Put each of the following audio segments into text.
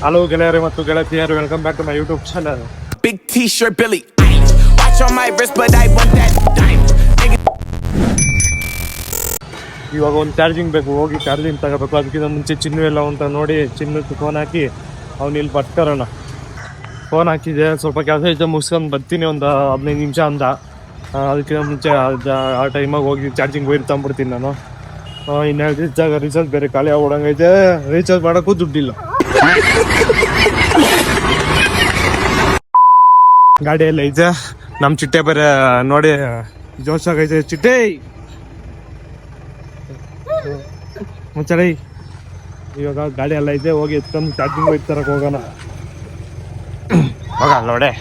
Hello ಗೆಳೆಯರೇ ಮತ್ತು ಗೆಳತಿಯರು, welcome back to my YouTube channel. Big T-shirt, Billy. Watch on my wrist, but I want that diamond. ಇವಾಗ ಒಂದು charging ಬೇಕು, ಹೋಗಿ ಚಾರ್ಜಿಂಗ್ ತಗೋಬೇಕು. ಅದಕ್ಕಿಂತ ಮುಂಚೆ ಚಿನ್ನು ಎಲ್ಲ ಅಂತ ನೋಡಿ ಚಿನ್ನಕ್ಕೆ ಫೋನ್ ಹಾಕಿ ಅವ್ನು ಇಲ್ಲಿ ಬರ್ತಾರಣ. ಫೋನ್ ಹಾಕಿದೆ, ಸ್ವಲ್ಪ ಕೆಲಸ ಇದ್ದ ಮುಗಿಸ್ಕೊಂಡು ಬರ್ತೀನಿ, ಒಂದು 15 ನಿಮಿಷ ಅಂದ. ಅದಕ್ಕಿಂತ ಮುಂಚೆ ಆ ಟೈಮಾಗ ಹೋಗಿ ಚಾರ್ಜಿಂಗ್ ವೈರ್ ತಂಬಿಡ್ತೀನಿ ನಾನು. ಇನ್ನೆರಡು ದಿವಸ ರೀಚಾರ್ಜ್ ಬೇರೆ ಖಾಲಿ ಆಗ್ಬಿಡಂಗೈತೆ, ರೀಚಾರ್ಜ್ ಮಾಡೋಕ್ಕೂ ದುಡ್ಡಿಲ್ಲ. ಗಾಡಿ ಎಲ್ಲ ಐತೆ, ನಮ್ಮ ಚಿಟ್ಟೆ ಬೇರೆ ನೋಡಿ ಜೋಶಾಗೈತೆ. ಚಿಟ್ಟೆ ಮುಚ್ಚಳಿ, ಇವಾಗ ಗಾಡಿ ಎಲ್ಲ ಐತೆ, ಹೋಗಿ ಎತ್ಕೊಂಡು ಚಾರ್ಜಿಂಗ್ ವೈರ್ ತರಕ್ಕೆ ಹೋಗೋಣ. ಹೋಗ ನೋಡೆ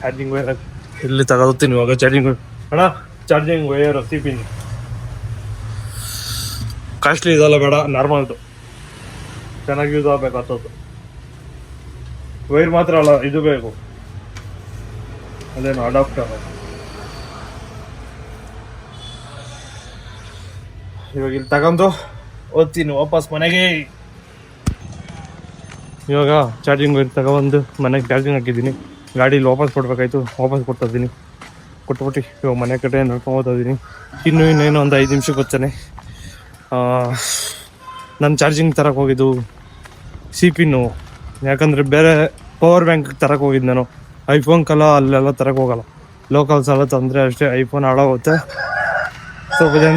ಚಾರ್ಜಿಂಗ್ ವೈರ್ ಇಲ್ಲಿ ತಗೋತೀನಿ ಇವಾಗ. ಚಾರ್ಜಿಂಗ್ ವೈರ್ ಅಣ್ಣ, ಚಾರ್ಜಿಂಗ್ ವೈರ್ ಸಿಪಿನ್ ಕಾಸ್ಟ್ಲಿ ಇದಲ್ಲ, ಬೇಡ ನಾರ್ಮಲ್ದು, ಚೆನ್ನಾಗಿ ಯೂಸ್ ಆಗ್ಬೇಕಾಗ್ತದ್ದು. ವೈರ್ ಮಾತ್ರ ಅಲ್ಲ, ಇದು ಬೇಕು, ಅದೇನು ಅಡಾಪ್ಟರ್. ಇವಾಗ ಇಲ್ಲಿ ತಗೊಂಡು ಓದ್ತೀನಿ ವಾಪಸ್ ಮನೆಗೆ. ಇವಾಗ ಚಾರ್ಜಿಂಗ್ ವೈರ್ ತಗೊಬಂದು ಮನೆಗೆ ಚಾರ್ಜಿಂಗ್ ಹಾಕಿದ್ದೀನಿ. ಗಾಡೀಲಿ ವಾಪಸ್ ಕೊಡ್ಬೇಕಾಯ್ತು, ವಾಪಸ್ ಕೊಡ್ತಾಯಿದ್ದೀನಿ. ಕೊಟ್ಬಿಟ್ಟು ಇವಾಗ ಮನೆ ಕಡೆ ನಡ್ಕೊಂಡು ಹೋಗ್ತಾ ಇದ್ದೀನಿ. ಇನ್ನೇನು ಒಂದು 5 ನಿಮಿಷಕ್ಕೆ ಬರ್ತಾನೆ. ನಾನು ಚಾರ್ಜಿಂಗ್ ತರಕ್ಕೆ ಹೋಗಿದ್ದು ಸಿಪಿನ್ನು, ಯಾಕಂದರೆ ಬೇರೆ ಪವರ್ ಬ್ಯಾಂಕ್ ತರಕ್ಕೆ ಹೋಗಿದ್ದು ನಾನು. ಐಫೋನ್ಗೆಲ್ಲ ಅಲ್ಲೆಲ್ಲ ತರಕ್ಕೆ ಹೋಗಲ್ಲ, ಲೋಕಲ್ಸ್ ಎಲ್ಲ ತಂದರೆ ಅಷ್ಟೇ ಐಫೋನ್ ಹಾಳಾಗುತ್ತೆ. ಸ್ವಲ್ಪ ಜನ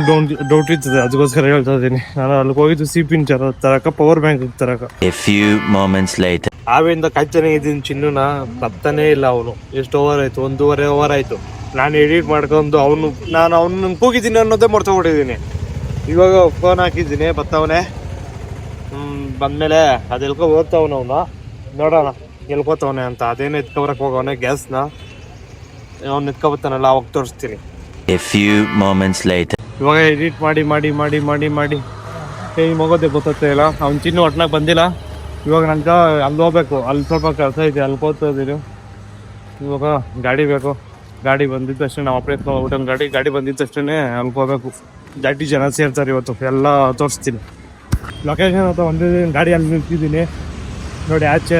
ಡೌಟ್ ಇರ್ತದೆ, ಅದಕ್ಕೋಸ್ಕರ ಹೇಳ್ತಾ ಇದ್ದೀನಿ. ನಾನು ಅಲ್ಲಿಗೆ ಹೋಗಿದ್ದು ಸಿಪಿನ್ ತರಕ, ಪವರ್ ಬ್ಯಾಂಕ್ ತರಕ. ಆವಿಂದ ಕಾಯ್ತಾನೆ ಇದ್ದೀನಿ ಚಿನ್ನೂನ, ಬರ್ತಾನೇ ಇಲ್ಲ ಅವನು. ಎಷ್ಟು ಓವರ್ ಆಯಿತು, 1.5 ಓವರ್ ಆಯಿತು. ನಾನು ಎಡಿಟ್ ಮಾಡ್ಕೊಂಡು ನಾನು ಅವ್ನು ಕೂಗಿದ್ದೀನಿ ಅನ್ನೋದೇ ಮರ್ತೋಗ್ಬಿಟ್ಟಿದ್ದೀನಿ. ಇವಾಗ ಫೋನ್ ಹಾಕಿದ್ದೀನಿ, ಬರ್ತಾವನೆ. ಬಂದಮೇಲೆ ಅದು ಎಲ್ಕೊ ಓದ್ತಾವನ ಅವನು, ನೋಡೋಣ ಎಲ್ಕೋತವನೆ ಅಂತ. ಅದೇನು ಎತ್ಕೊಬರಕ್ಕೆ ಹೋಗವನೆ ಗ್ಯಾಸ್ನ, ಅವ್ನು ಎತ್ಕೊಬರ್ತಾನಲ್ಲ ಅವಾಗ ತೋರಿಸ್ತೀನಿ. ಇವಾಗ ಎಡಿಟ್ ಮಾಡಿ ಮಾಡಿ ಮಾಡಿ ಮಾಡಿ ಮಾಡಿ ಕೈ ಮಗೋದೆ ಗೊತ್ತೇ ಇಲ್ಲ. ಅವ್ನು ಚಿನ್ನು ಒಟ್ನಾಗ ಬಂದಿಲ್ಲ. ಇವಾಗ ನನಗೆ ಅಲ್ಲಿ ಹೋಗ್ಬೇಕು, ಅಲ್ಲಿ ಸ್ವಲ್ಪ ಕೆಲಸ ಇದೆ, ಅಲ್ಲಿ ಹೋಗ್ತಾ ಇದ್ದೀನಿ. ಇವಾಗ ಗಾಡಿ ಬೇಕು, ಗಾಡಿ ಬಂದಿದ್ದ ತಕ್ಷಣ ನಾವು ಅಪ್ಡೇಟ್ ಹೋಗ್ಬಿಟ್ಟು ಗಾಡಿ ಬಂದಿದ್ದ ತಕ್ಷಣ ಅಲ್ಲಿ ಹೋಗ್ಬೇಕು. ಜಾಸ್ತಿ ಜನ ಸೇರ್ತಾರೆ ಇವತ್ತು, ಎಲ್ಲ ತೋರಿಸ್ತೀನಿ. ಲೊಕೇಶನ್ ಅಂತ ಬಂದಿದ್ದೀನಿ, ಗಾಡಿ ಅಲ್ಲಿ ನಿಂತಿದ್ದೀನಿ ನೋಡಿ. ಆಚೆ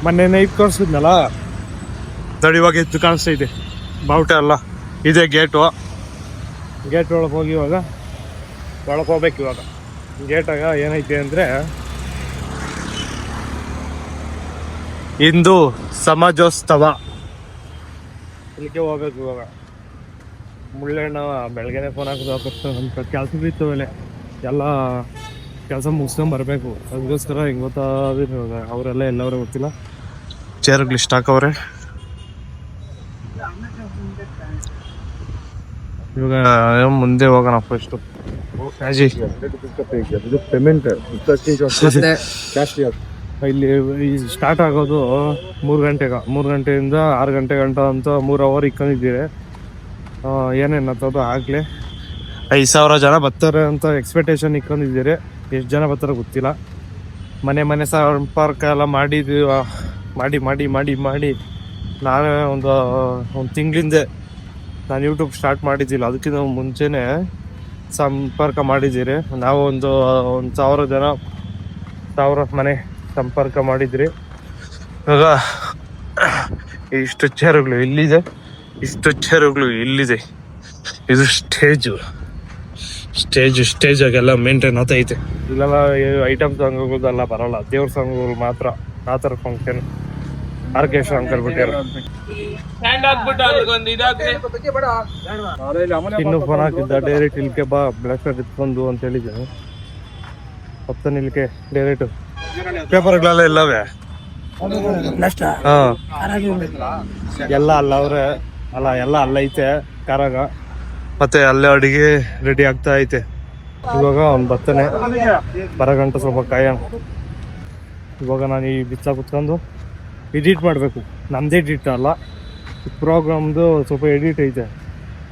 ಮೊನ್ನೆ ನೈಟ್ ತೋರಿಸಿದ್ನಲ್ಲ ನೋಡಿ, ಇವಾಗ ಎದ್ದು ಕಾಣಿಸ್ತೈತೆ ಬಾವುಟ ಎಲ್ಲ. ಇದೇ ಗೇಟು ಒಳಗೆ ಹೋಗಿ ಇವಾಗ ಒಳಗೆ ಹೋಗ್ಬೇಕು. ಇವಾಗ ಗೇಟಾಗ ಏನೈತೆ ಅಂದರೆ ಹಿಂದೂ ಸಮಾಜೋತ್ಸವ, ಇಲ್ಲಿಗೆ ಹೋಗ್ಬೇಕು. ಇವಾಗ ಮುಳ್ಳಣ್ಣ ಬೆಳಗ್ಗೆನೆ ಫೋನ್ ಹಾಕೋದು, ನಮ್ಮ ಕೆಲಸ ಬಿತ್ತು ಮೇಲೆ ಎಲ್ಲ ಕೆಲಸ ಮುಗಿಸ್ಕೊಂಡು ಬರಬೇಕು. ಅದಕ್ಕೋಸ್ಕರ ಹಿಂಗೆ ಗೊತ್ತಾದ್ರೆ ಇವಾಗ ಅವರೆಲ್ಲ ಎಲ್ಲವರೇ ಗೊತ್ತಿಲ್ಲ. ಚೇರ್ಗೆ ಇಷ್ಟ ಹಾಕವ್ರೆ. ಇವಾಗ ಮುಂದೆ ಹೋಗೋಣ ಫಸ್ಟು. ಪೇಮೆಂಟ್ ಇಲ್ಲಿ ಸ್ಟಾರ್ಟ್ ಆಗೋದು 3 ಗಂಟೆಗೆ, 3 ಗಂಟೆಯಿಂದ 6 ಗಂಟೆ ಅಂತ 3 ಅವರ್ ಇಕ್ಕೊಂಡಿದ್ದೀರಿ. ಏನೇನು ಅಂತದ್ದು ಆಗಲಿ 5,000 ಜನ ಬರ್ತಾರೆ ಅಂತ ಎಕ್ಸ್ಪೆಕ್ಟೇಷನ್ ಇಕ್ಕೊಂಡಿದ್ದೀರಿ. ಎಷ್ಟು ಜನ ಬರ್ತಾರೆ ಗೊತ್ತಿಲ್ಲ. ಮನೆ ಸಂಪರ್ಕ ಎಲ್ಲ ಮಾಡಿದ್ವಿ, ಮಾಡಿ ನಾವೇ ಒಂದು ತಿಂಗಳಿಂದೆ ನಾನು ಯೂಟ್ಯೂಬ್ ಸ್ಟಾರ್ಟ್ ಮಾಡಿದ್ದಿಲ್ಲ, ಅದಕ್ಕಿಂತ ಮುಂಚೆನೇ ಸಂಪರ್ಕ ಮಾಡಿದ್ದೀರಿ. ನಾವು ಒಂದು 1,000 ಮನೆ ಸಂಪರ್ಕ ಮಾಡಿದ್ರಿ. ಇವಾಗ ಇಷ್ಟು ಚೇರುಗಳು ಇಲ್ಲಿದೆ, ಇದು ಸ್ಟೇಜಾಗೆಲ್ಲ ಮೇಂಟೈನ್ ಆಗ್ತೈತೆ. ಇಲ್ಲೆಲ್ಲ ಐಟಮ್ ಸಾಂಗ್ಗಳೆಲ್ಲ ಬರೋಲ್ಲ, ದೇವ್ರ ಸಾಂಗ್ಗಳು ಮಾತ್ರ. ಆ ಥರ ಫಂಕ್ಷನ್ ಆರ್ಕೆಸ್ಟ್ರಾ ಅಂಕಲ್ ಬಿಟ್ಟಿರೋ. ಇನ್ನು ಫೋನ್ ಹಾಕಿದ್ದ, ಡೈರೆಕ್ಟ್ ಇಲ್ಕೆ ಬಾ ಬ್ಲಾಕ್ ಇಟ್ಕೊಂಡು ಅಂತ ಹೇಳಿದ್ದೀನಿ. ಹೊತ್ತಾನೆ ಇಲ್ಕೆ ಡೈರೆಕ್ಟ್ ಪೇಪರ್ಗಳೆಲ್ಲ ಇಲ್ಲವೇ? ಎಲ್ಲ ಅಲ್ಲವ್ರೆ ಅಲ್ಲ, ಎಲ್ಲ ಅಲ್ಲೈತೆ ಕಾರಾಗ. ಮತ್ತೆ ಅಲ್ಲೇ ಅಡುಗೆ ರೆಡಿ ಆಗ್ತಾ ಐತೆ. ಇವಾಗ ಅವ್ನು ಬರ್ತಾನೆ, ಬರೋ ಗಂಟೆ ಸ್ವಲ್ಪ ಕಾಯೋಣ. ಇವಾಗ ನಾನು ಈ ಬಿಚ್ಚ ಕುತ್ಕೊಂಡು ಎಡಿಟ್ ಮಾಡಬೇಕು. ನಮ್ಮದೇ ಎಡಿಟ್ ಅಲ್ಲ, ಪ್ರೋಗ್ರಾಮ್ದು ಸ್ವಲ್ಪ ಎಡಿಟ್ ಐತೆ,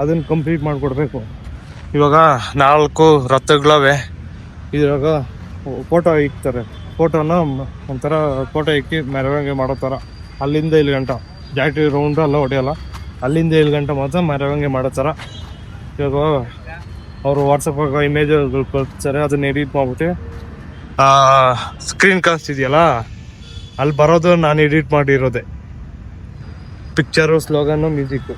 ಅದನ್ನು ಕಂಪ್ಲೀಟ್ ಮಾಡಿಕೊಡ್ಬೇಕು. ಇವಾಗ 4 ರಥಗಳವೆ. ಇದ್ರಾಗ ಫೋಟೋ ಇಕ್ತಾರೆ, ಫೋಟೋನ ಒಂಥರ ಫೋಟೋ ಇಕ್ಕಿ ಮೆರವಣಿಗೆ ಮಾಡೋ ಥರ. ಅಲ್ಲಿಂದ ಇಲ್ಲಿ ಗಂಟ ಜಾಸ್ತಿ ರೌಂಡು ಎಲ್ಲ ಹೊಡೆಯಲ್ಲ, ಅಲ್ಲಿಂದ ಇಲ್ಲಿ ಗಂಟೆ ಮಾತ್ರ ಮೆರವಣಿಗೆ ಮಾಡೋ ಥರ. ಇವಾಗ ಅವರು ವಾಟ್ಸಪ್ಪಾಗ ಇಮೇಜ್ಗಳು ಕಳಿಸ್ತಾರೆ, ಅದನ್ನ ಎಡಿಟ್ ಮಾಡ್ಬಿಟ್ಟು ಸ್ಕ್ರೀನ್ ಕಾಣಿಸ್ತಿದೆಯಲ್ಲ ಅಲ್ಲಿ ಬರೋದು ನಾನು ಎಡಿಟ್ ಮಾಡಿರೋದೆ, ಪಿಕ್ಚರು, ಸ್ಲೋಗನ್ನು, ಮ್ಯೂಸಿಕ್ಕು.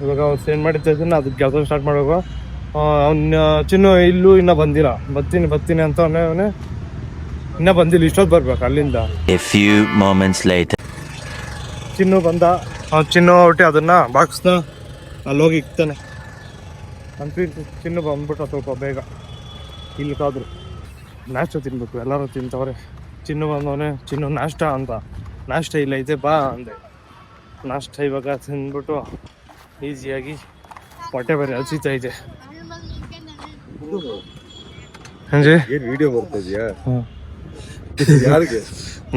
ಇವಾಗ ಅವ್ರು ಸೆಂಡ್ ಮಾಡಿದ್ದನ್ನ ಅದಕ್ಕೆ ಕೆಲಸ ಸ್ಟಾರ್ಟ್ ಮಾಡುವಾಗ ಅವ್ನ ಚಿನ್ನು ಇಲ್ಲೂ ಇನ್ನೂ ಬಂದಿಲ್ಲ, ಬರ್ತೀನಿ ಅಂತ ಅವನೇ ಇನ್ನೂ ಬಂದಿಲ್ಲ, ಇಷ್ಟೊತ್ತು ಬರ್ಬೇಕು ಅಲ್ಲಿಂದ. ಚಿನ್ನು ಬಂದ, ಚಿನ್ನು ಹೊಟ್ಟಿ ಅದನ್ನ ಬಾಕ್ಸ್ನ ಅಲ್ಲೋಗಿ ಇಕ್ತಾನೆ ಅಂತ. ಚಿನ್ನು ಬಂದ್ಬಿಟ್ಟು ಸ್ವಲ್ಪ ಬೇಗ ಇಲ್ಲಿಗಾದ್ರು ನಾಷ್ಟ ತಿನ್ಬೇಕು, ಎಲ್ಲರೂ ತಿಂತವ್ರೆ. ಚಿನ್ನು ಬಂದವನೇ, ಚಿನ್ನು ನಾಷ್ಟ ಅಂತ. ನಾಷ್ಟ ಇಲ್ಲ ಐತೆ ಬಾ ಅಂದೆ. ನಾಷ್ಟ ಇವಾಗ ತಿಂದ್ಬಿಟ್ಟು ಈಸಿಯಾಗಿ ಹೊಟ್ಟೆ ಬೇರೆ ಹಸಿತೈತೆ. ಹಾಂಜಿ ವಿಡಿಯೋ ಬರ್ತಾ ಇದೆಯಾ? ಯಾರಿಗೆ?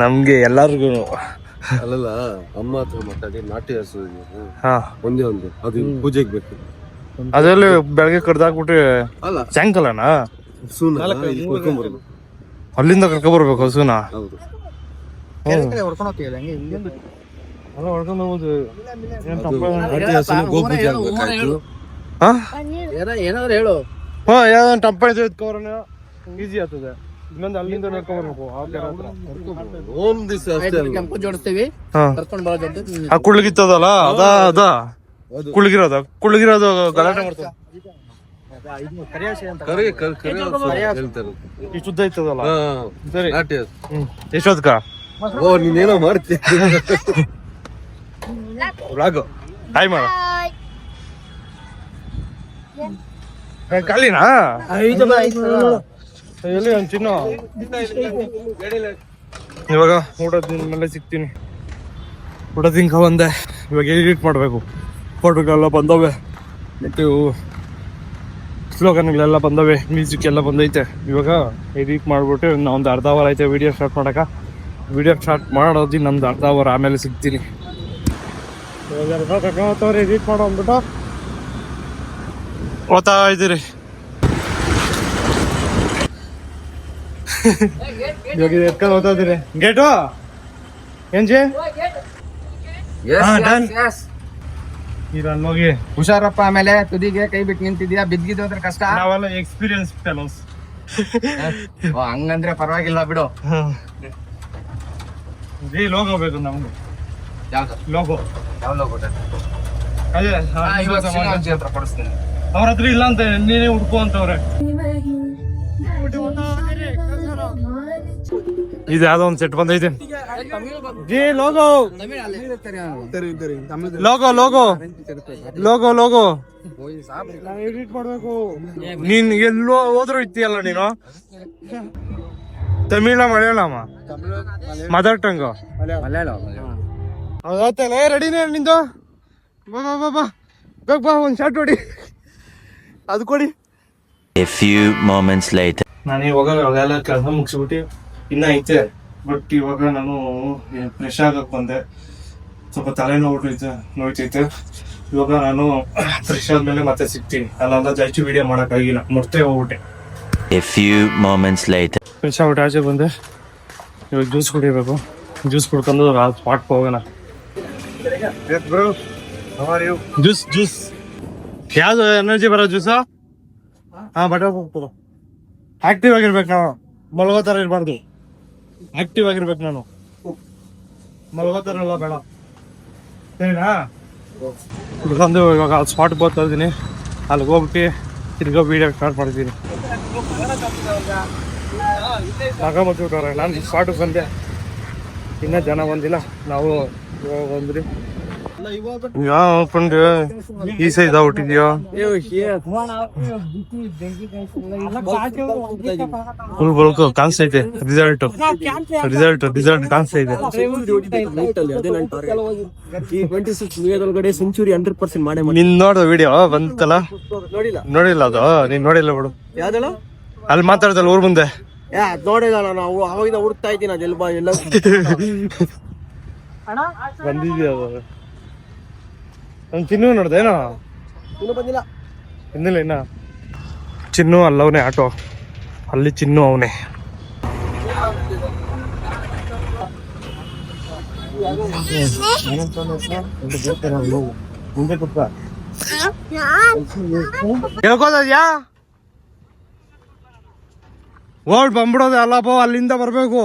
ನಮ್ಗೆ ಎಲ್ಲರಿಗೂ. ಅಲ್ಲಲ್ಲ, ಅಮ್ಮ ಹತ್ರ ಮಾತಾಡಿ ನಾಟಿ ಹಸು ಹಾ ಒಂದೇ ಒಂದು ಅದು ಪೂಜೆಗೆ ಬೇಕು. ಅದರಲ್ಲಿ ಬೆಳಗ್ಗೆ ಕಡ್ದಾಕ್ಬಿಟ್ರೆ ಅಲ್ಲ ಸಾಯಂಕಾಲನಾ ಹಸುನ ಇಲ್ಲಿ ಕರ್ಕೊಂಡ್ಬರ್ಬೇಕು. ಅಲ್ಲಿಂದ ಕರ್ಕೊಬರ್ಬೇಕು ಹಸುನ. ಹೌದು, ಹೊಡ್ಕೊಂಡು ಹೋಗುದು. ನಾಟಿ ಹಸುನ ಗೋಪೂಜೆ ಆಗ್ಬೇಕಾಯ್ತು. ಏನಾದ್ರು ಹೇಳು. ಯಾವ್ದು ಟಂಪ ಎತ್ಕೊಬರೋಣ ಈಸಿ ಆಗ್ತದೆ. ಇನ್ನೊಂದು ಅಲ್ಲಿಂದ ನಡ್ಕೊಬರ್ಬೇಕು. ಒಂದ್ ದಿವಸ ಅಷ್ಟೇ ಅಲ್ಲ. ಕೆಂಪು ಜೋಡಿಸ್ತೀವಿ, ಕರ್ಕೊಂಡ್ ಬರೋದಂತ. ಆ ಕುಳ್ಗಿತ್ತದಲ್ಲ ಅದ ಕುಳ್ಗಿರೋದು ಗಲಾಟೆ ಮಾಡ್ತಾರೆ. ಕರೆ ಹೇಳ್ತಾರೆ. ಇಷ್ಟು ಉದ್ದ ಇತ್ತದಲ್ಲ. ಹಾ, ಸರಿ, ನಾಟಿ ಹಸು. ಎಷ್ಟೊತ್ಕ ಓ, ನೀನೇನೋ ಮಾಡ್ತೀಯ. ಬ್ಲಾಗ್ ಹಾಯ್ ಮಾಡ ಕಾಲಿನಾ ಎಲ್ಲಿ ಒಂದು ಚಿನ್ನ. ಇವಾಗ ಊಟ ಮೇಲೆ ಸಿಗ್ತೀನಿ. ಊಟ ತಿನ್ಕ ಬಂದೆ. ಇವಾಗ ಎಡಿಟ್ ಮಾಡಬೇಕು. ಫೋಟೋಗಳೆಲ್ಲ ಬಂದವೆ, ಮತ್ತು ಸ್ಲೋಗನ್ಗಳೆಲ್ಲ ಬಂದವೆ, ಮ್ಯೂಸಿಕ್ ಎಲ್ಲ ಬಂದೈತೆ. ಇವಾಗ ಎಡಿಟ್ ಮಾಡಿಬಿಟ್ಟು ಇನ್ನು ಒಂದು ಅರ್ಧ ಅವರ್ ಐತೆ ವಿಡಿಯೋ ಸ್ಟಾರ್ಟ್ ಮಾಡೋಕೆ. ವಿಡಿಯೋ ಸ್ಟಾರ್ಟ್ ಮಾಡೋದು ಇನ್ನೊಂದು ಅರ್ಧ ಅವರ್ ಆಮೇಲೆ ಸಿಗ್ತೀನಿ. ಕರ್ಕೊಂಡ್ರೆ ಎಡಿಟ್ ಮಾಡೋ ಅಂದ್ಬಿಟ್ಟು ಓದ್ತಾ ಇದ್ದೀರಿ. ಇವಾಗ ಎತ್ಕೊಂಡು ಓದ್ತಾ ಇದ್ದೀರಿ. ಗೇಟು ಏನ್ಜಿ ಹೋಗಿ ಹುಷಾರಪ್ಪ, ಆಮೇಲೆ ತುದಿಗೆ ಕೈ ಬಿಟ್ಟು ನಿಂತಿದ್ಯಾ, ಬಿದ್ದಿದ್ದೋದ್ರೆ ಕಷ್ಟ. ನಾವೆಲ್ಲ ಎಕ್ಸ್ಪೀರಿಯನ್ಸ್ ಫೆಲೋಸ್. ಹಂಗಂದ್ರೆ ಪರವಾಗಿಲ್ಲ ಬಿಡು. ಲೋಗೋ ಬೇಕು ನಮ್ಗೆ. ಯಾವ್ದು ಲೋಗೋ? ಯಾವ ಲೋಗೋ? ಅದೇ ಹತ್ರ ಕೊಡಿಸ್ತೀನಿ. ಅವ್ರ ಹತ್ರ ಇಲ್ಲ ಅಂತ ನೀನೇ ಹುಡ್ಕೋ ಅಂತವ್ರೆ. ಇದು ಯಾವ್ದೋ ಒಂದು ಸೆಟ್ ಬಂದೈತೆ. G logo logo logo logo logo edit ಮಾಡ್ಬೇಕು. ನೀನ್ ಎಲ್ಲೋ ಹೋದ್ರು ಇರ್ತೀಯಲ್ಲ ನೀನು. ತಮಿಳ ಮಲಯಾಳಮ ಮದರ್ ಟಂಗ್ ಹೌದಾಯ್ತಲ್ಲ. ರೆಡಿನೇ ನಿಂದು? ಬಾ ಬಾ ಬಾ ಬಾ ಬೇಗ ಬಾ, ಒಂದು ಶಾರ್ಟ್ ಹೊಡಿ. ಅದು ಕೊಡಿ. ನಾನು ಇವಾಗ ಅವೆಲ್ಲ ಕೆಲಸ ಮುಗಿಸ್ಬಿಟ್ಟು ಇನ್ನ ಐತೆ. ಬಟ್ ಇವಾಗ ನಾನು ಫ್ರೆಶ್ ಆಗಕ್ಕೆ ಬಂದೆ. ಸ್ವಲ್ಪ ನೋಯ್ತೈತೆ. ಇವಾಗ ನಾನು ಫ್ರೆಶ್ ಆದ್ಮೇಲೆ ಮತ್ತೆ ಸಿಗ್ತೀನಿ. ಅಲ್ಲ ಜಾಸ್ತಿ ವಿಡಿಯೋ ಮಾಡೋಕ್ಕಾಗಿಲ್ಲ, ಮುಡ್ತೇ ಹೋಗ್ಬಿಟ್ಟೆ. ಫ್ರೆಶ್ ಆಗ್ಬಿಟ್ಟು ಆಚೆ ಬಂದೆ. ಇವಾಗ ಜ್ಯೂಸ್ ಕುಡಿಬೇಕು. ಜ್ಯೂಸ್ ಕುಡ್ಕೊಂಡು ಸ್ಪಾಟ್ಗೆ ಹೋಗೋಣ. ಜ್ಯೂಸ್ ಯಾವ್ದು ಎನರ್ಜಿ ಬರೋ ಜ್ಯೂಸ? ಹಾ, ಬಟ್ಟೆ ಹೋಗ್ತದ. ಆಕ್ಟಿವ್ ಆಗಿರ್ಬೇಕು ನಾವು, ಮಲಗೋ ಥರ ಇರಬಾರ್ದು. ಆಕ್ಟಿವ್ ಆಗಿರ್ಬೇಕು ನಾನು, ಮಲಗೋ ಥರ ಎಲ್ಲ ಬೇಡ. ಸರಿನಾ? ಕುಡ್ಕೊಂಡು ಇವಾಗ ಸ್ಪಾಟ್ಗೆ ಹೋಗ್ತಾ ಇದ್ದೀನಿ. ಅಲ್ಲಿಗೆ ಹೋಗ್ಬಿಟ್ಟು ತಿರ್ಗೋ ವೀಡಿಯೋ ಸ್ಟಾರ್ಟ್ ಮಾಡ್ತೀನಿ. ಸಾಕಾಗ್ಬಿಟ್ಟವ್ರೆ. ನಾನು ಸ್ಪಾಟಿಗೆ ಬಂದೆ, ಇನ್ನೂ ಜನ ಬಂದಿಲ್ಲ. ನಾವು ಇವಾಗ ಬಂದ್ರಿ. ಯಾವ ಫ್ರೆಂಡ್ ಈ ಸೈಜ್ ಆಗ್ಬಿಟ್ಟಿದ್ಯೋ? ಫುಲ್ ಬಲ್ಕು ಕಾಣಿಸ್ತೈತೆ. ರಿಸಲ್ಟ್ ಕಾಣಿಸ್ತೈತೆ. ಸೆಂಚುರಿ 100% ಮಾಡೇ ನಿನ್ ನೋಡ್ದ ವಿಡಿಯೋ ಬಂತಲ್ಲ? ನೋಡಿಲ್ಲ ಅದು. ನೀನ್ ನೋಡಿಲ್ಲ ಬಿಡು. ಯಾವ್ದಲ್ಲ ಅಲ್ಲಿ ಮಾತಾಡ್ದಲ್ಲ ಊರ್ ಮುಂದೆ. ನೋಡಿಲ್ಲ ನಾವು, ಅವಾಗಿಂದ ಹುಡುಕ್ತಾ ಇದ್ದೀನಿ. ಅದೆಲ್ಲ ಎಲ್ಲ ಬಂದಿದ್ಯಾ ಅದು? ನಾನು ಚಿನ್ನು ನೋಡ್ದೇನೋ? ಇನ್ನೂ ಬಂದಿಲ್ಲ. ಇನ್ನಿಲ್ಲ ಇನ್ನ. ಚಿನ್ನು ಅಲ್ಲವನೇ ಆಟೋ, ಅಲ್ಲಿ ಚಿನ್ನು ಅವನೇ. ಮುಂದೆ ಕೂತ್ಕ. ಹೇಳ್ಕೋದ್ಯಾ? ಓಡ್ ಬಂದ್ಬಿಡೋದು ಅಲ್ಲಪ್ಪ, ಅಲ್ಲಿಂದ ಬರ್ಬೇಕು.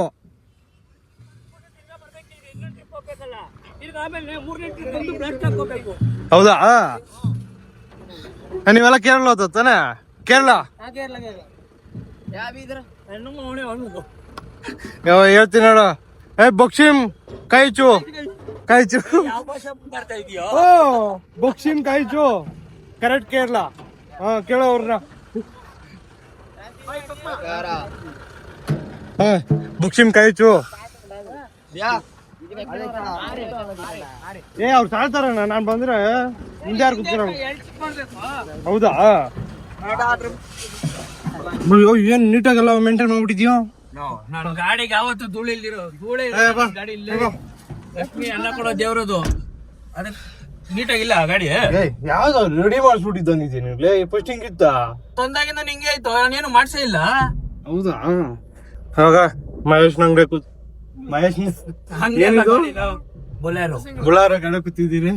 ಹೌದಾ? ನೀವೆಲ್ಲ ಕೇರಳ ಹೋಗ್ತಾನೆ? ಕೇರಳ ಹೇಳ್ತೀನಿ ನೋಡು. ಬೊಕ್ಷಿಮ್ ಕಾಯ್ಚು ಕಾಯ್ಚು. ಓ ಬೊಕ್ಷಿಮ್ ಕಾಯ್ಚು ಕರೆಕ್ಟ್ ಕೇರಳ. ಕೇಳೋ ಅವ್ರನ್ನ. ಬೊಕ್ಷಿಮ್ ಕಾಯ್ಚು. ಅವ್ರು ತಾಳ್ತಾರಣ್ಣ, ನಾನ್ ಬಂದ್ರೆ ಮುಂದೆ ಯಾರು ಕೂತಿರೋ? ಹೌದಾ? ಏನ್ ನೀಟಾಗೆಲ್ಲ ಮೇಂಟೈನ್ ಮಾಡ್ಬಿಟ್ಟಿದ್ಯೋ. ನಾನು ಗಾಡಿಗೆ ಯಾವತ್ತು ಧೂಳಿಲ್ದಿರೋ ಧೂಳೆ ಗಾಡಿ ಇಲ್ಲ, ಲಕ್ಷ್ಮಿ ಅನ್ನ ಕೊಡೋ ದೇವ್ರದು. ಅದಕ್ಕೆ ನೀಟಾಗಿಲ್ಲ ಗಾಡಿ. ಯಾವ್ದು ರೆಡಿ ಮಾಡಿಸ್ಬಿಟ್ಟಿದ್ದಾನಿದ್ದೀನಿ ಫಸ್ಟ್ ಹಿಂಗಿತ್ತ, ತಂದಾಗಿಂದ ನಿಂಗೆ ಆಯ್ತು, ನಾನೇನು ಮಾಡ್ಸೇ ಇಲ್ಲ. ಹೌದಾ? ಆಗ ಮಹೇಶ್ ನಂಗೆ ಮಹೇಶ್ ಬೊಲೇರೋ ಬುಳಾರ ಗಾಡಿ ಕೂತಿದ್ದೀರಿ.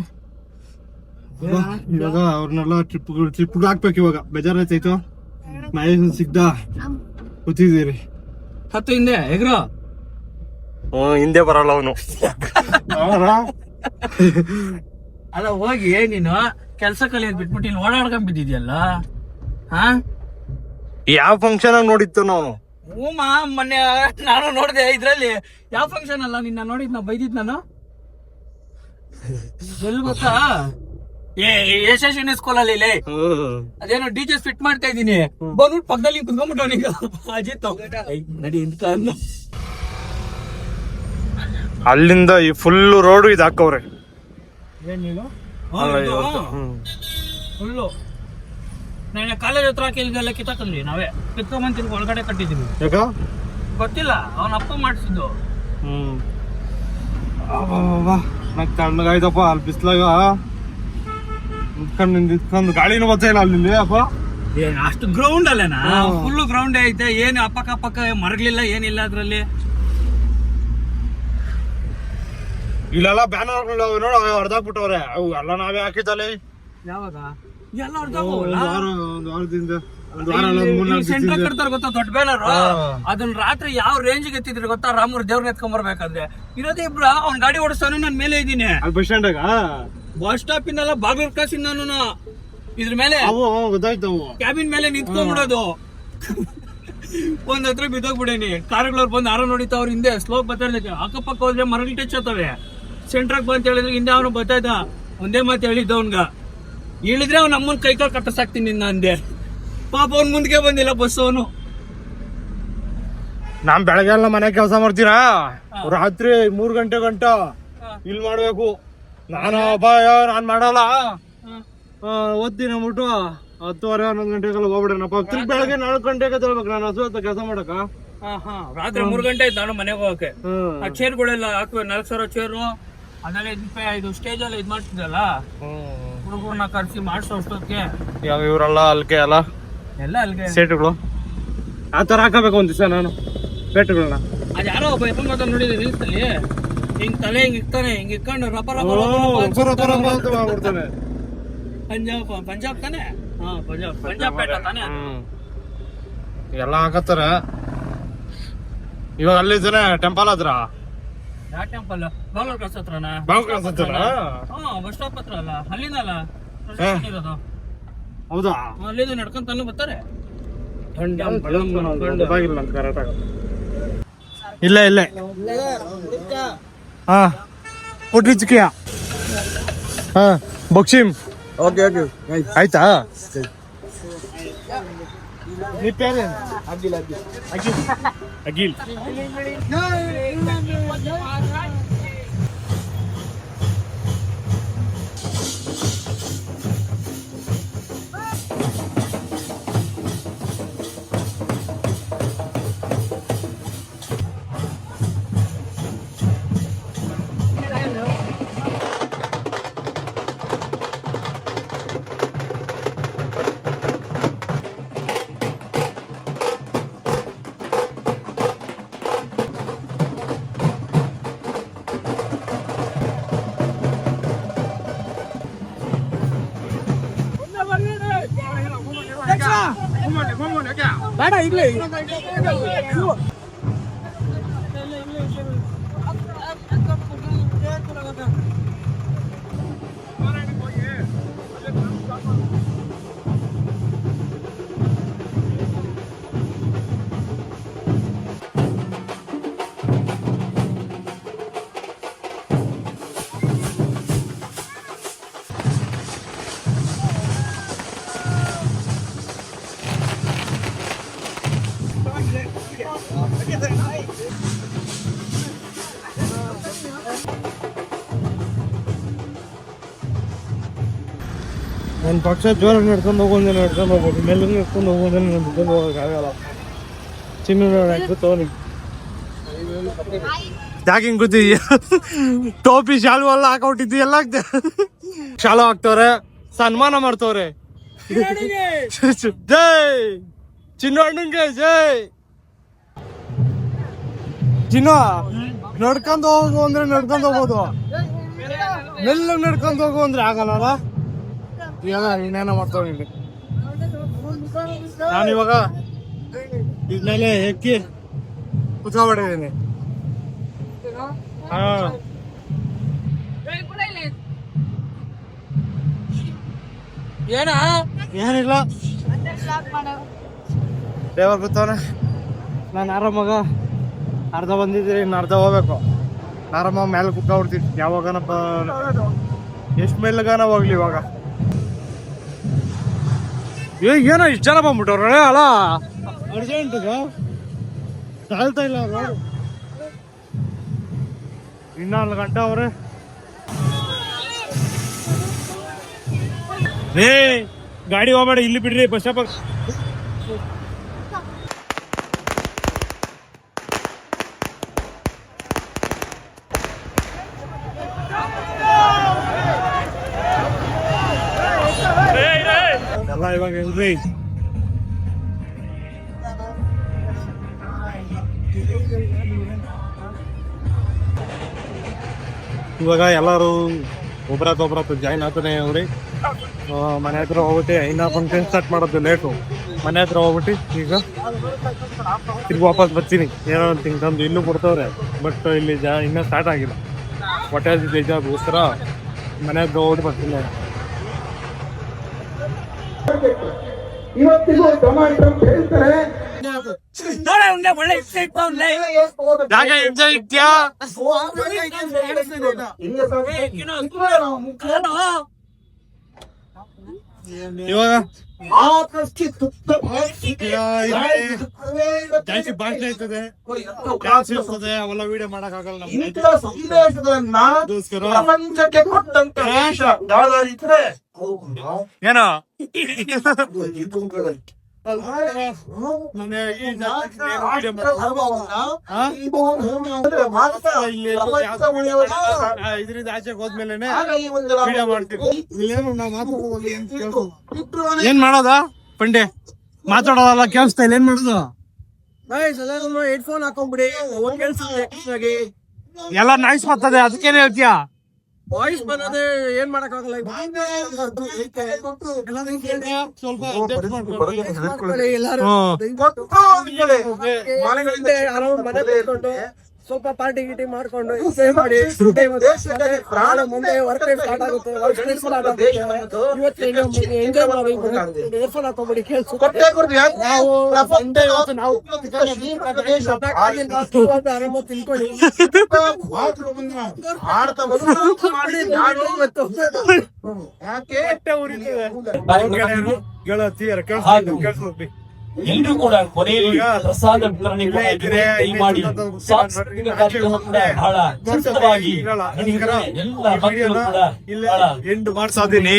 ಇವಾಗ ಅವ್ರನ್ನೆಲ್ಲ ಟ್ರಿಪ್ ಹಾಕ್ಬೇಕು. ಇವಾಗ ಬೇಜಾರಾಯ್ತಾಯ್ತು. ಮಹೇಶ್ ಸಿಗ್ದ ಕೂತಿದ್ದೀರಿ. ಹತ್ತು ಹಿಂದೆ ಎಗ್ರೋ ಹಿಂದೆ ಬರಲ್ಲ ಅವನು. ಅಲ್ಲ ಹೋಗಿ ನೀನು ಕೆಲ್ಸ ಕಲಿಯೋದ್ ಬಿಟ್ಬಿಟ್ಟು ಇಲ್ಲಿ ಓಡಾಡ್ಕೊಂಡ್ ಬಿದ್ದಿದ್ಯಲ್ಲ. ಯಾವ ಫಂಕ್ಷನ್ ನೋಡಿತ್ತು ನಾವು? ಹೂಮಾ ಮೊನ್ನೆ ನಾನು ನೋಡ್ದೆ ಇದ್ರಲ್ಲಿ. ಯಾವ ಫಂಕ್ಷನ್ ಅಲ್ಲ ನಿನ್ನ ನೋಡಿದ್ ನಾ ಬೈದಿದ್ ನಾನು ಎಲ್ಲಿ ಗೊತ್ತಾ? ಯಶಸ್ವಿನಿ ಸ್ಕೂಲಲ್ಲಿ ಇಲ್ಲಿ ಅದೇನೋ ಡಿಜೆ ಫಿಟ್ ಮಾಡ್ತಾ ಇದೀನಿ, ಬಂದ್ಬಿಟ್ಟು ಪಕ್ಕದಲ್ಲಿ ಕುತ್ಕೊಂಡ್ಬಿಟ್ಟು ಅಜಿತ್ ನಡಿ ಇಂತ ಅಂದ. ಅಲ್ಲಿಂದ ಈ ಫುಲ್ ರೋಡ್ ಇದು ಹಾಕವ್ರೆ. ಫುಲ್ಲು ನಾನು ಕಾಲೇಜ್ ಹತ್ರ ಕೆಲ್ಗೆಲ್ಲ ಕಿತ್ತಾಕಲ್ಲಿ ನಾವೇ ಕಿತ್ಕೊಂಬಂತೀನಿ, ಒಳಗಡೆ ಕಟ್ಟಿದೀನಿ. ಗೊತ್ತಿಲ್ಲ, ಅವನ ಅಪ್ಪ ಮಾಡಿಸಿದ್ದು. ನಂಗೆ ತಣ್ಣಗಾಯ್ತಪ್ಪ ಅಲ್ಲಿ ಬಿಸ್ಲಾಗ ನಿಂತ್ಕೊಂಡು ಗಾಳಿನೂ ಬರ್ತಾ ಇಲ್ಲ ಅಲ್ಲಿ ಅಪ್ಪ. ಅಷ್ಟು ಗ್ರೌಂಡ್ ಅಲ್ಲೇನಾ? ಫುಲ್ ಗ್ರೌಂಡ್ ಐತೆ, ಏನು ಅಕ್ಕಪಕ್ಕ ಮರಗಳಿಲ್ಲ, ಏನಿಲ್ಲ ಅದ್ರಲ್ಲಿ. ಇಲ್ಲೆಲ್ಲ ಬ್ಯಾನರ್ ನೋಡ ಹೊಡೆದಾಕ್ಬಿಟ್ಟವ್ರೆ. ಅವು ಎಲ್ಲ ನಾವೇ ಹಾಕಿದ್ದಲ್ಲ. ಯಾವಾಗ ಎಲ್ಲ ಒಂದು ವಾರದಿಂದ ಸೆಂಟ್ರ್ ಕಟ್ತಾರ ಗೊತ್ತಾ ದೊಡ್ಡ ಬ್ಯಾನರ್. ಅದನ್ನ ರಾತ್ರಿ ಯಾವ ರೇಂಜ್ಗೆ ಎತ್ತಿದ್ರು ಗೊತ್ತಾ? ರಾಮೂರ್ ದೇವ್ರನ್ನ ಎತ್ಕೊಂಡ್ಬರ್ಬೇಕಾದ್ರೆ ಇರೋದೇ ಇಬ್ರು. ಅವ್ನ್ ಗಾಡಿ ಓಡಿಸ್ತಾನು, ನಾನ್ ಮೇಲೆ ಇದ್ದೀನಿ ಬಸ್ ಸ್ಟ್ಯಾಂಡ್ ಬಸ್ ಸ್ಟಾಪ್ ಇಂದಲ್ಲ ಬಾಗಲೂರ್ ಕ್ರಾಸ್ ನಾನು ಇದ್ರ ಮೇಲೆ ಗೊತ್ತಾಯ್ತು. ಕ್ಯಾಬಿನ್ ಮೇಲೆ ನಿಂತ್ಕೊಂಡ್ಬಿಡೋದು. ಒಂದ್ ಹತ್ರ ಬಿದ್ದೋಗ್ಬಿಡೇನಿ. ಕಾರುಗಳವ್ರು ಬಂದು ಆರೋ ನೋಡಿತಾವ್ರ ಹಿಂದೆ ಸ್ಲೋಕ್ ಬರ್ತಾ ಇರ್ತೈತೆ. ಅಕ್ಕಪಕ್ಕ ಹೋದ್ರೆ ಮರಗಳು ಟಚ್ ಆಗ್ತವೆ. ಸೆಂಟ್ರಾಗ್ ಬಂತ ಹೇಳಿದ್ರೆ ಹಿಂದೆ ಅವನು ಬರ್ತಾ ಇದ್ದ. ಒಂದೇ ಮಾತು ಹೇಳಿದ್ದ ಅವನ್ಗ, ಇಳಿದ್ರೆ ಅವ್ನ ಅಮ್ಮನ್ ಕೈಕಾಲ್ ಕಟ್ಟಸಾಕ್ತೀನಿ ನಿನ್ನ ಅಂದೆ. ಪಾಪ ಅವ್ನ್ ಮುಂದಕ್ಕೆ ಬಂದಿಲ್ಲ ಬಸ್. ಅವನು ನಾನ್ ಬೆಳಗ್ಗೆ ಎಲ್ಲ ಮನೆ ಕೆಲಸ ಮಾಡ್ತೀನ, ರಾತ್ರಿ 3 ಗಂಟೆ ಗಂಟ ಇಲ್ಲಿ ಮಾಡ್ಬೇಕು. ನಾನು ನಾನ್ ಮಾಡಲ್ಲ, ಓದ್ತೀನಿ ಅಂದ್ಬಿಟ್ಟು 10:30 11 ಗಂಟೆಗೆಲ್ಲ ಹೋಗ್ಬಿಡೇನಪ್ಪ. ತಿರ್ಗಿ ಬೆಳಗ್ಗೆ 4 ಗಂಟೆಗೆ ತರ್ಬೇಕು ನಾನು ಹಸು ಹತ್ತ ಕೆಲಸ ಮಾಡಕ. ರಾತ್ರಿ 3 ಗಂಟೆ ಆಯ್ತು ನಾನು ಮನೆಗೆ ಹೋಗಕ್ಕೆ. ಆ ಚೇರ್ಗಳೆಲ್ಲ ಹಾಕುವೆ, 4,000 ಚೇರು ಅದೆಲ್ಲ ಇದು ಸ್ಟೇಜ್ ಎಲ್ಲ ಇದ್ ಮಾಡ್ತಿದ್ದಲ್ಲ, ಹುಡುಗರನ್ನ ಕರ್ಸಿ ಮಾಡ್ಸೋ ಅಷ್ಟೊತ್ತಿಗೆ ಇವರೆಲ್ಲ ಅಲ್ಕೆ ಅಲ್ಲ ಎಲ್ಲ ಅಲ್ಲಿಗೆ ಸೇಟುಗಳು ಆ ತರ ಹಾಕಬೇಕು ಒಂದ್ ದಿವಸ ನಾನು ಪೇಟುಗಳನ್ನ. ಅದ್ ಯಾರೋ ಒಬ್ಬ ಎಪ್ಪ ಮಾತ್ರ ನೋಡಿದ್ರೆ ರೀಲ್ಸ್ ಅಲ್ಲಿ ಹಿಂಗ್ ತಲೆ ಹಿಂಗ್ ಇಕ್ತಾನೆ, ಹಿಂಗ್ ಇಕ್ಕೊಂಡು ರಪ ರಪ ಮಾಡ್ಬಿಡ್ತಾನೆ. ಪಂಜಾಬ್ ತಾನೆ? ಪಂಜಾಬ್ ಪೇಟ ತಾನೆ? ಎಲ್ಲ ಹಾಕತ್ತಾರ. ಇವಾಗ ಅಲ್ಲಿದ್ದಾನೆ ಟೆಂಪಲ್ ಹತ್ರ. ಯಾವ ಟೆಂಪಲ್? ಬಾಗಲೂರ್ ಕ್ರಾಸ್ ಹತ್ರನಾ? ಬಸ್ ಸ್ಟಾಪ್ ಹತ್ರ ಅಲ್ಲ, ಅಲ್ಲಿಂದಲ್ಲ ಇರೋದು. ಹೌದಾ? ಅಲ್ಲಿಂದ ನಡ್ಕೊಂತಾನು ಬರ್ತಾರೆ. ಇಲ್ಲ ಇಲ್ಲ ಹಾ ಕೊಟ್ಟಿಚ್ಕಿಯ ಹಾ ಬೊಕ್ಷಿಮ್. ಓಕೆ ಓಕೆ ಆಯ್ತಾ? ಅಗಿಲ್ ಒಂದು ಪಕ್ಷ ಜೋರಾಗಿ ನಡ್ಕೊಂಡು ಹೋಗೋದೇ ನಡ್ಕೊಂಡು ಹೋಗ್ಬೋದು, ಮೆಲ್ಲಗೆ ನಡ್ಕೊಂಡು ಹೋಗೋದೇ ನಡ್ಕೊಂಡು ಹೋಗೋಕ್ಕಾಗಲ್ಲ. ಚಿನ್ನ ತೋನಿ ಜಾಗಿಂಗ್ ಗೊತ್ತಿದ್ಯಾ, ಟೋಪಿ ಶಾಲು ಎಲ್ಲ ಹಾಕೊಟ್ಟಿದ್ದಿ ಎಲ್ಲ ಶಾಲು ಹಾಕ್ತವ್ರೆ, ಸನ್ಮಾನ ಮಾಡ್ತವ್ರೆ. ಜೈ ಚಿನ್ನಣ್ಣಂಗೆ ಜೈ. ಚಿನ್ನ ನಡ್ಕೊಂಡು ಹೋಗು ಅಂದ್ರೆ ನಡ್ಕೊಂಡು ಹೋಗ್ಬೋದು, ಮೆಲ್ಲಗೆ ನಡ್ಕೊಂಡು ಹೋಗು ಅಂದ್ರೆ ಆಗಲ್ಲ. ಇವಾಗ ಇನ್ನೇನೋ ಮಾಡ್ತಾವ ಇಲ್ಲಿ. ನಾನಿವಾಗ ಇದ್ಮೇಲೆ ಎಕ್ಕಿ ಕುತ್ಕೊಬಿಟ್ಟಿದ್ದೀನಿ. ಹಾ ಏನಿಲ್ಲ, ದೇವ್ರ ಗೊತ್ತವನೆ. ನಾನು ಆರಾಮಾಗ ಅರ್ಧ ಬಂದಿದ್ದೀನಿ, ಇನ್ನು ಅರ್ಧ ಹೋಗ್ಬೇಕು. ಆರಾಮಾಗ ಮೇಲೆ ಕುತ್ಕೊಬಿಡ್ತೀನಿ. ಯಾವಾಗನಪ್ಪ ಎಷ್ಟು ಮೇಲ್ಗಾನ ಹೋಗ್ಲಿ. ಇವಾಗ ಏನೋ ಇಷ್ಟು ಜನ ಬಂದ್ಬಿಟ್ಟವ್ರೆ ಅಲ್ಲ, ಅರ್ಜೆಂಟ್ಗ ಸಾಲ್ತಾ ಇಲ್ಲ. ಇನ್ನು 4 ಗಂಟೆ ಅವ್ರೆ. ರೇ ಗಾಡಿ ಹೋಗ್ಬೇಡ, ಇಲ್ಲಿ ಬಿಡ್ರಿ ಬಸ್ ಸ್ಟಾಪ್. ಇವಾಗ ಎಲ್ರಿ ಇವಾಗ ಎಲ್ಲರೂ ಒಬ್ರೊಬ್ಬರ ಜಾಯಿನ್ ಆಗ್ತಾನೆ ಅವ್ರಿ. ಮನೆ ಹತ್ರ ಹೋಗ್ಬಿಟ್ಟು ಇನ್ನ ಫಂಕ್ಷನ್ ಸ್ಟಾರ್ಟ್ ಮಾಡೋದು ಲೇಟು. ಮನೆ ಹತ್ರ ಹೋಗ್ಬಿಟ್ಟು ಈಗ ತಿರ್ಗಿ ವಾಪಸ್ ಬರ್ತೀನಿ. ಏನೋ ಒಂದು ತಿಂಗ್ ತಂದು ಇನ್ನೂ ಕೊಡ್ತವ್ರೆ, ಬಟ್ ಇಲ್ಲಿ ಇನ್ನೂ ಸ್ಟಾರ್ಟ್ ಆಗಿಲ್ಲ. ಹೊಟ್ಟೆ ಇದಕ್ಕೋಸ್ಕರ ಮನೆ ಹತ್ರ ಹೋಗ್ಬಿಟ್ಟು ಬರ್ತೀನಿ. ಇವತ್ತಿಗೂ ಡೊನಾಲ್ಡ್ ಟ್ರಂಪ್ ಹೇಳ್ತಾರೆ ಇವಾಗ ಜಾಸ್ತಿ ಭಾಷೆ ಆಯ್ತದೆ, ಅವೆಲ್ಲ ವಿಡಿಯೋ ಮಾಡಕ್ಕಾಗಲ್ಲ. ಇಂಥ ಸಂದೇಶಗಳನ್ನ ಪ್ರಪಂಚಕ್ಕೆ ಕೊಟ್ಟಂತ ದೇಶ ಯಾವ್ದಾರಿದ್ರೆ ಏನೋ ಇದರಿಂದ ಆಚೆಗೆ ಹೋದ್ಮೇಲೆ ವಿಡಿಯೋ ಮಾಡ್ತೀವಿ. ಏನ್ ಮಾಡೋದ ಪಂಡೆ, ಮಾತಾಡೋದಲ್ಲ ಕೇಳಿಸ್ತಾ ಇಲ್ಲ, ಏನ್ ಮಾಡೋದು? ಹೆಡ್ಫೋನ್ ಹಾಕೊಂಡ್ಬಿಡಿ, ಎಲ್ಲ ನಾಯ್ಸ್ ಬರ್ತದೆ, ಅದಕ್ಕೇನ್ ಹೇಳ್ತೀಯ? ವಾಯ್ಸ್ ಬರೋದೇ ಏನ್ ಮಾಡಕ್ಕಾಗಲ್ಲ. ಸ್ವಲ್ಪ ಸ್ವಲ್ಪ ಪಾರ್ಟಿ ಗಿಟಿ ಮಾಡ್ಕೊಂಡು ಮಾಡಿ ಪ್ರಾಣ ಮುಂದೆ ವರ್ಕ್ ಸ್ಟಾರ್ಟ್ ಆಗುತ್ತೆ. ಎಂಜಾಯ್ ಮಾಡಿ ಏರ್ಫೋನ್ ಹಾಕೊಂಡ್ಬಿಡಿ, ಕೇಳಿಸು. ನಾವು ಆರಾಮ ತಿನ್ಕೊಳ್ಳಿ. ಎಲ್ಲರೂ ಕೂಡ ಕೊನೆಯಲ್ಲಿ ಪ್ರಸಾದ ವಿತರಣೆ ಕೂಡ ಮಾಡಿ ಸಾಂಸ್ಕೃತಿಕ ಕಾರ್ಯಕ್ರಮ ಕೂಡ ಬಹಳ ಚಂದವಾಗಿ ಎಲ್ಲ ಭಕ್ತರು ಕೂಡ ಮಾಡ್ಸಾದೀನಿ.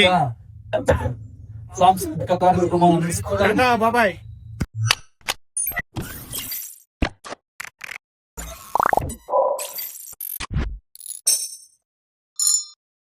ಸಾಂಸ್ಕೃತಿಕ ಕಾರ್ಯಕ್ರಮವನ್ನು ನಡೆಸಿಕೊಂಡು ಬಾಯ್.